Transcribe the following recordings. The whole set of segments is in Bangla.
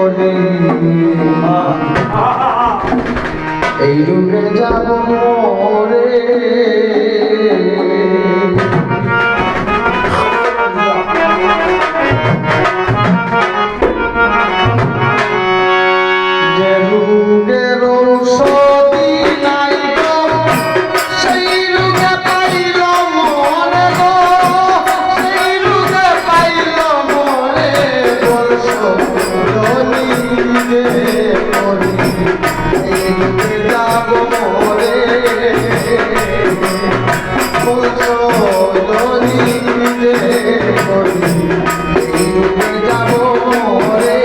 করি এই রূপে যাব রে যে রূপের ঔষধি নাই গো সেই রূপে পাইল মনে গো সেই রূপে পাইল মনে বর্ষ রে করি এই রূপে যাব মরে বর্ষ রে করি এই রূপে যাব মরে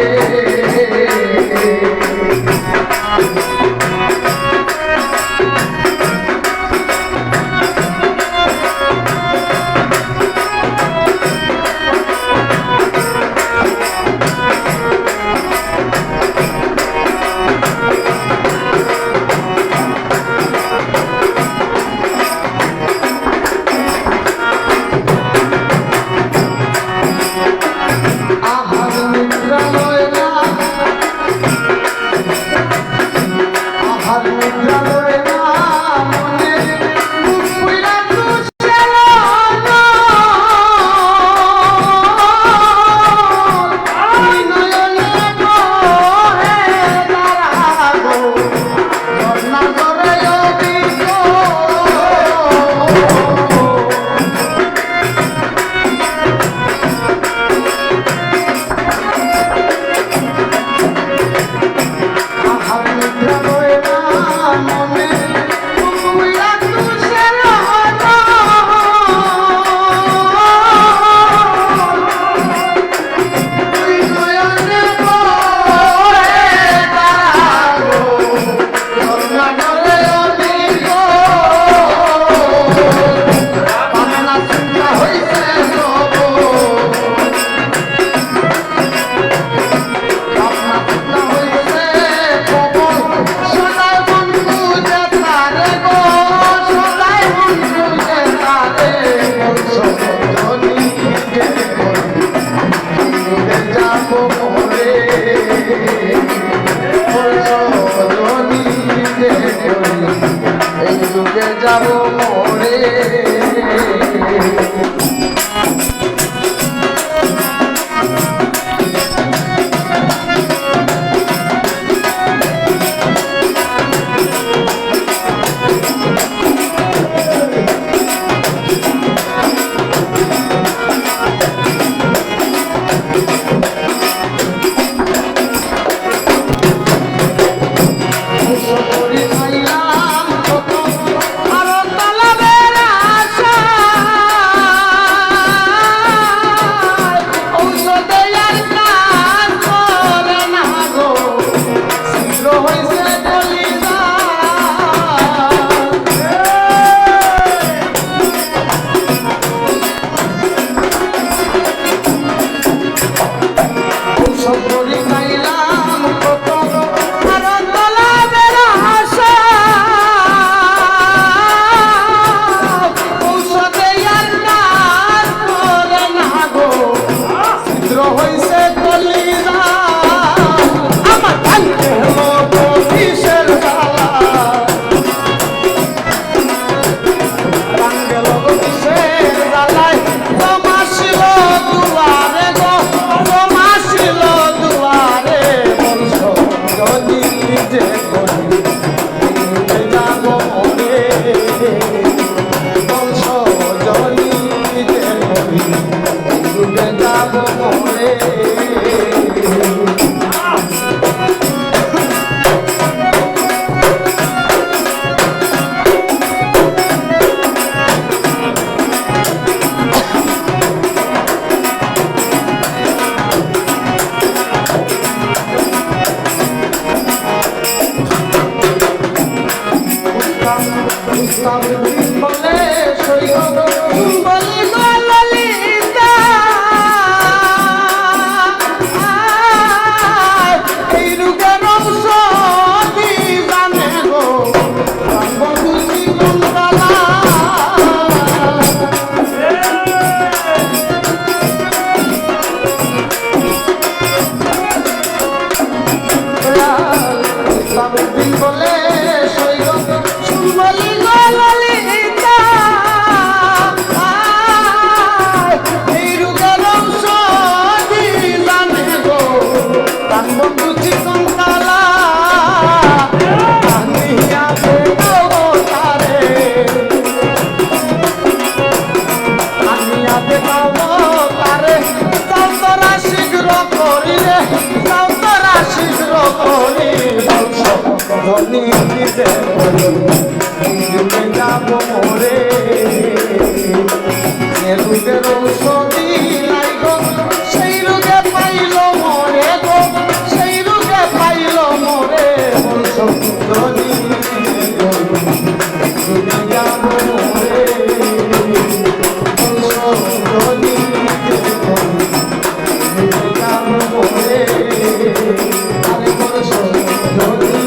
ধ্বনি দিতে বলি এই যুগে যাব মোরে যে রোগের ঔষধি লাই গো সেই রোগে পাইল মোরে গো সেই রোগে পাইল মোরে ধ্বনি দিতে বলি এই যুগে যাব মোরে ধ্বনি দিতে বলি এই যুগে যাব মোরে আরে বর্ষ ধ্বনি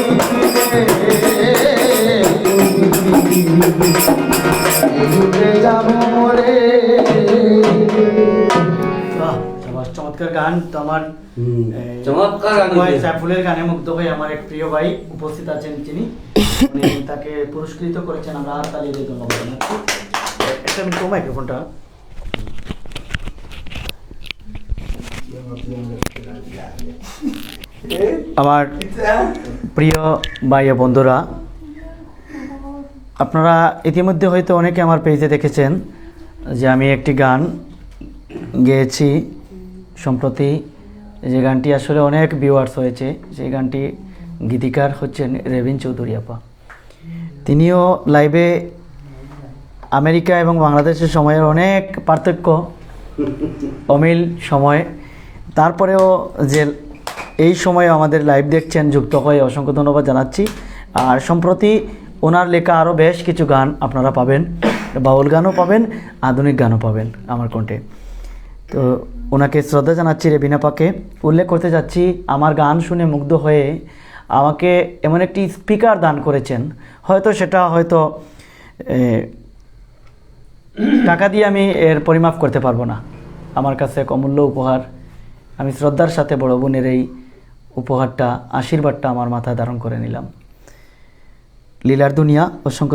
চমৎকার গান তো আমার চমৎকার গান সাইফুলের গানে মুগ্ধ হয়ে আমার এক প্রিয় ভাই উপস্থিত আছেন যিনি উনি তাকে পুরস্কৃত করেছেন আমরা তালি দিয়ে ধন্যবাদ জানাচ্ছি একটা মিনিট মাইক্রোফোনটা আমার প্রিয় ভাই ও বন্ধুরা আপনারা ইতিমধ্যে হয়তো অনেকে আমার পেজে দেখেছেন যে আমি একটি গান গেয়েছি সম্প্রতি যে গানটি আসলে অনেক ভিউয়ার্স হয়েছে সেই গানটি গীতিকার হচ্ছেন রেভিন চৌধুরী আপা তিনিও লাইভে আমেরিকা এবং বাংলাদেশের সময়ের অনেক পার্থক্য অমিল সময় তারপরেও যে এই সময়ে আমাদের লাইভ দেখছেন যুক্ত হয়ে অসংখ্য ধন্যবাদ জানাচ্ছি আর সম্প্রতি ওনার লেখা আরও বেশ কিছু গান আপনারা পাবেন বাউল গানও পাবেন আধুনিক গানও পাবেন আমার কণ্ঠে তো ওনাকে শ্রদ্ধা জানাচ্ছি রেবিনাপাকে উল্লেখ করতে যাচ্ছি আমার গান শুনে মুগ্ধ হয়ে আমাকে এমন একটি স্পিকার দান করেছেন হয়তো সেটা হয়তো টাকা দিয়ে আমি এর পরিমাপ করতে পারবো না আমার কাছে এক অমূল্য উপহার আমি শ্রদ্ধার সাথে বড় বোনের এই উপহারটা আশীর্বাদটা আমার মাথায় ধারণ করে নিলাম লীলার দুনিয়া অসংখ্য